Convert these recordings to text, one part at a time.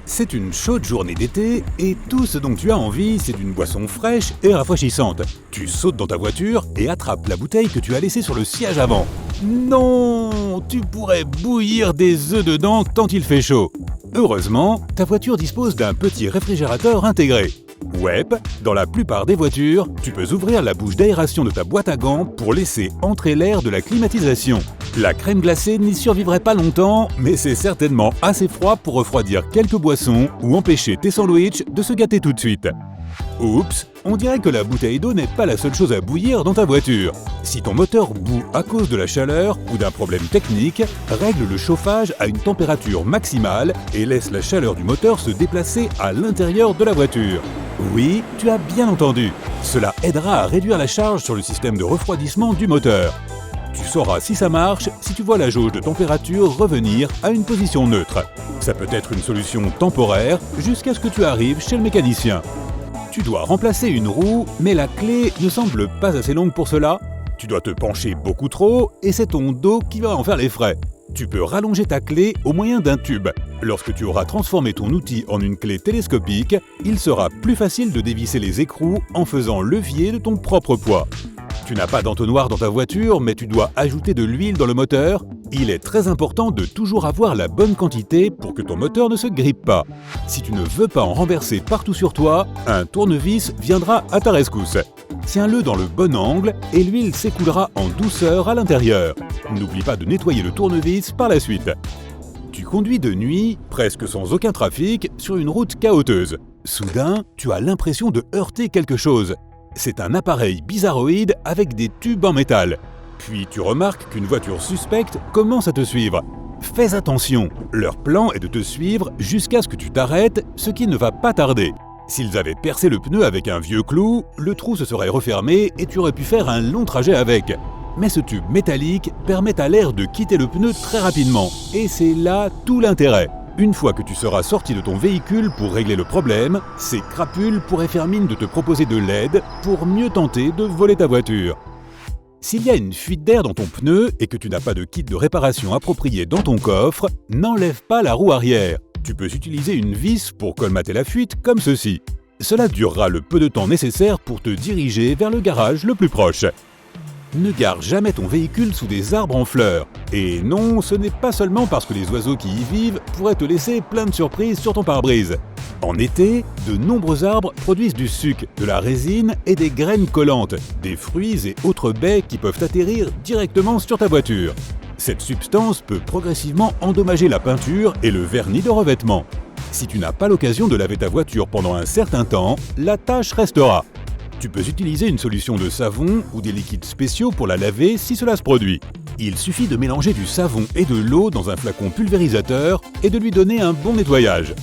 C'est une chaude journée d'été et tout ce dont tu as envie, c'est d'une boisson fraîche et rafraîchissante. Tu sautes dans ta voiture et attrapes la bouteille que tu as laissée sur le siège avant. Non, tu pourrais bouillir des œufs dedans tant il fait chaud. Heureusement, ta voiture dispose d'un petit réfrigérateur intégré. Ouais, dans la plupart des voitures, tu peux ouvrir la bouche d'aération de ta boîte à gants pour laisser entrer l'air de la climatisation. La crème glacée n'y survivrait pas longtemps, mais c'est certainement assez froid pour refroidir quelques boissons ou empêcher tes sandwichs de se gâter tout de suite. Oups, on dirait que la bouteille d'eau n'est pas la seule chose à bouillir dans ta voiture. Si ton moteur bout à cause de la chaleur ou d'un problème technique, règle le chauffage à une température maximale et laisse la chaleur du moteur se déplacer à l'intérieur de la voiture. Oui, tu as bien entendu. Cela aidera à réduire la charge sur le système de refroidissement du moteur. Tu sauras si ça marche si tu vois la jauge de température revenir à une position neutre. Ça peut être une solution temporaire jusqu'à ce que tu arrives chez le mécanicien. Tu dois remplacer une roue, mais la clé ne semble pas assez longue pour cela. Tu dois te pencher beaucoup trop et c'est ton dos qui va en faire les frais. Tu peux rallonger ta clé au moyen d'un tube. Lorsque tu auras transformé ton outil en une clé télescopique, il sera plus facile de dévisser les écrous en faisant levier de ton propre poids. Tu n'as pas d'entonnoir dans ta voiture, mais tu dois ajouter de l'huile dans le moteur. Il est très important de toujours avoir la bonne quantité pour que ton moteur ne se grippe pas. Si tu ne veux pas en renverser partout sur toi, un tournevis viendra à ta rescousse. Tiens-le dans le bon angle et l'huile s'écoulera en douceur à l'intérieur. N'oublie pas de nettoyer le tournevis par la suite. Tu conduis de nuit, presque sans aucun trafic, sur une route chaoteuse. Soudain, tu as l'impression de heurter quelque chose. C'est un appareil bizarroïde avec des tubes en métal. Puis tu remarques qu'une voiture suspecte commence à te suivre. Fais attention, leur plan est de te suivre jusqu'à ce que tu t'arrêtes, ce qui ne va pas tarder. S'ils avaient percé le pneu avec un vieux clou, le trou se serait refermé et tu aurais pu faire un long trajet avec. Mais ce tube métallique permet à l'air de quitter le pneu très rapidement. Et c'est là tout l'intérêt. Une fois que tu seras sorti de ton véhicule pour régler le problème, ces crapules pourraient faire mine de te proposer de l'aide pour mieux tenter de voler ta voiture. S'il y a une fuite d'air dans ton pneu et que tu n'as pas de kit de réparation approprié dans ton coffre, n'enlève pas la roue arrière. Tu peux utiliser une vis pour colmater la fuite comme ceci. Cela durera le peu de temps nécessaire pour te diriger vers le garage le plus proche. Ne gare jamais ton véhicule sous des arbres en fleurs. Et non, ce n'est pas seulement parce que les oiseaux qui y vivent pourraient te laisser plein de surprises sur ton pare-brise. En été, de nombreux arbres produisent du suc, de la résine et des graines collantes, des fruits et autres baies qui peuvent atterrir directement sur ta voiture. Cette substance peut progressivement endommager la peinture et le vernis de revêtement. Si tu n'as pas l'occasion de laver ta voiture pendant un certain temps, la tâche restera. Tu peux utiliser une solution de savon ou des liquides spéciaux pour la laver si cela se produit. Il suffit de mélanger du savon et de l'eau dans un flacon pulvérisateur et de lui donner un bon nettoyage.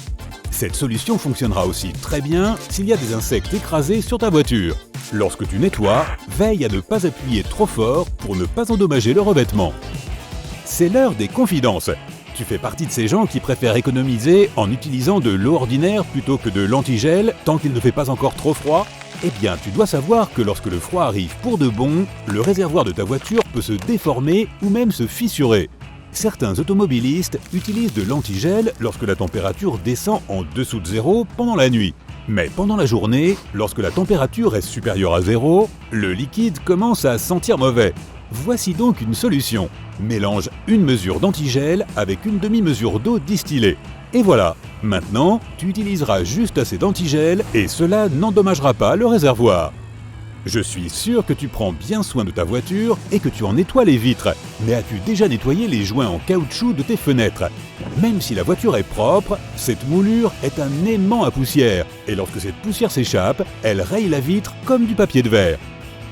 Cette solution fonctionnera aussi très bien s'il y a des insectes écrasés sur ta voiture. Lorsque tu nettoies, veille à ne pas appuyer trop fort pour ne pas endommager le revêtement. C'est l'heure des confidences. Tu fais partie de ces gens qui préfèrent économiser en utilisant de l'eau ordinaire plutôt que de l'antigel tant qu'il ne fait pas encore trop froid? Eh bien, tu dois savoir que lorsque le froid arrive pour de bon, le réservoir de ta voiture peut se déformer ou même se fissurer. Certains automobilistes utilisent de l'antigel lorsque la température descend en dessous de zéro pendant la nuit. Mais pendant la journée, lorsque la température est supérieure à zéro, le liquide commence à sentir mauvais. Voici donc une solution. Mélange une mesure d'antigel avec une demi-mesure d'eau distillée. Et voilà, maintenant, tu utiliseras juste assez d'antigel et cela n'endommagera pas le réservoir. Je suis sûr que tu prends bien soin de ta voiture et que tu en nettoies les vitres. Mais as-tu déjà nettoyé les joints en caoutchouc de tes fenêtres? Même si la voiture est propre, cette moulure est un aimant à poussière. Et lorsque cette poussière s'échappe, elle raye la vitre comme du papier de verre.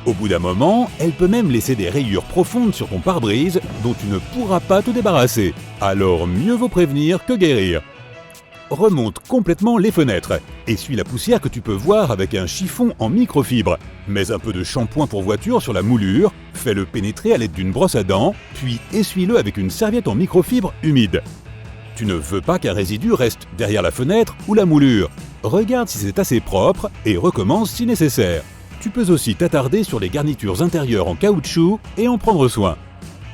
Au bout d'un moment, elle peut même laisser des rayures profondes sur ton pare-brise dont tu ne pourras pas te débarrasser. Alors mieux vaut prévenir que guérir. Remonte complètement les fenêtres. Essuie la poussière que tu peux voir avec un chiffon en microfibre. Mets un peu de shampoing pour voiture sur la moulure, fais-le pénétrer à l'aide d'une brosse à dents, puis essuie-le avec une serviette en microfibre humide. Tu ne veux pas qu'un résidu reste derrière la fenêtre ou la moulure. Regarde si c'est assez propre et recommence si nécessaire. Tu peux aussi t'attarder sur les garnitures intérieures en caoutchouc et en prendre soin.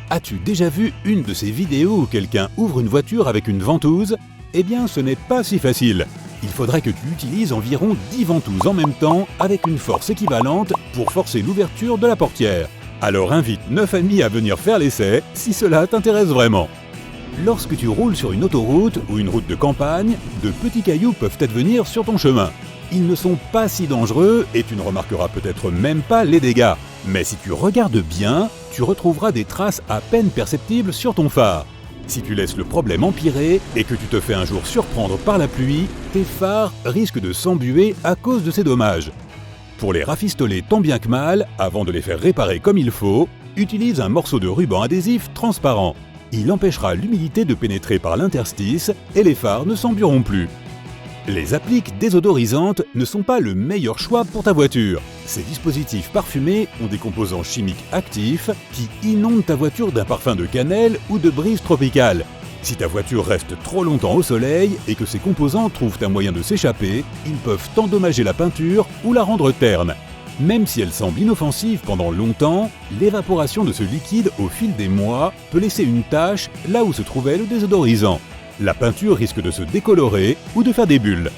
As-tu déjà vu une de ces vidéos où quelqu'un ouvre une voiture avec une ventouse? Eh bien, ce n'est pas si facile. Il faudrait que tu utilises environ 10 ventouses en même temps avec une force équivalente pour forcer l'ouverture de la portière. Alors invite 9 amis à venir faire l'essai si cela t'intéresse vraiment. Lorsque tu roules sur une autoroute ou une route de campagne, de petits cailloux peuvent advenir sur ton chemin. Ils ne sont pas si dangereux et tu ne remarqueras peut-être même pas les dégâts. Mais si tu regardes bien, tu retrouveras des traces à peine perceptibles sur ton phare. Si tu laisses le problème empirer et que tu te fais un jour surprendre par la pluie, tes phares risquent de s'embuer à cause de ces dommages. Pour les rafistoler tant bien que mal, avant de les faire réparer comme il faut, utilise un morceau de ruban adhésif transparent. Il empêchera l'humidité de pénétrer par l'interstice et les phares ne s'embueront plus. Les appliques désodorisantes ne sont pas le meilleur choix pour ta voiture. Ces dispositifs parfumés ont des composants chimiques actifs qui inondent ta voiture d'un parfum de cannelle ou de brise tropicale. Si ta voiture reste trop longtemps au soleil et que ces composants trouvent un moyen de s'échapper, ils peuvent endommager la peinture ou la rendre terne. Même si elle semble inoffensive pendant longtemps, l'évaporation de ce liquide au fil des mois peut laisser une tache là où se trouvait le désodorisant. La peinture risque de se décolorer ou de faire des bulles.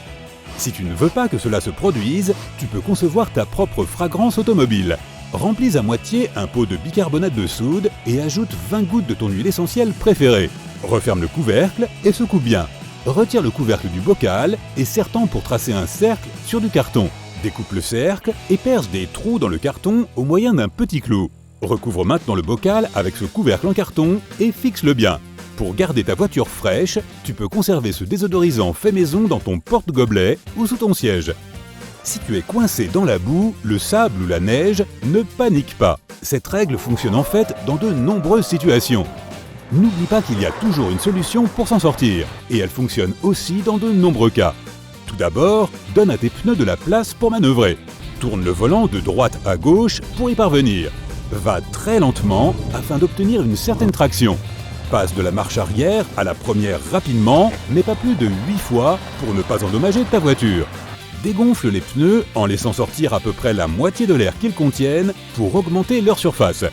Si tu ne veux pas que cela se produise, tu peux concevoir ta propre fragrance automobile. Remplis à moitié un pot de bicarbonate de soude et ajoute 20 gouttes de ton huile essentielle préférée. Referme le couvercle et secoue bien. Retire le couvercle du bocal et serre-t'en pour tracer un cercle sur du carton. Découpe le cercle et perce des trous dans le carton au moyen d'un petit clou. Recouvre maintenant le bocal avec ce couvercle en carton et fixe-le bien. Pour garder ta voiture fraîche, tu peux conserver ce désodorisant fait maison dans ton porte-gobelet ou sous ton siège. Si tu es coincé dans la boue, le sable ou la neige, ne panique pas. Cette règle fonctionne en fait dans de nombreuses situations. N'oublie pas qu'il y a toujours une solution pour s'en sortir, et elle fonctionne aussi dans de nombreux cas. Tout d'abord, donne à tes pneus de la place pour manœuvrer. Tourne le volant de droite à gauche pour y parvenir. Va très lentement afin d'obtenir une certaine traction. Passe de la marche arrière à la première rapidement, mais pas plus de 8 fois pour ne pas endommager ta voiture. Dégonfle les pneus en laissant sortir à peu près la moitié de l'air qu'ils contiennent pour augmenter leur surface.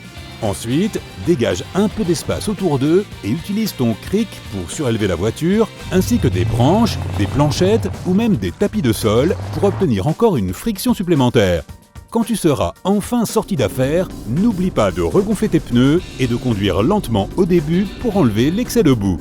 Ensuite, dégage un peu d'espace autour d'eux et utilise ton cric pour surélever la voiture, ainsi que des branches, des planchettes ou même des tapis de sol pour obtenir encore une friction supplémentaire. Quand tu seras enfin sorti d'affaire, n'oublie pas de regonfler tes pneus et de conduire lentement au début pour enlever l'excès de boue.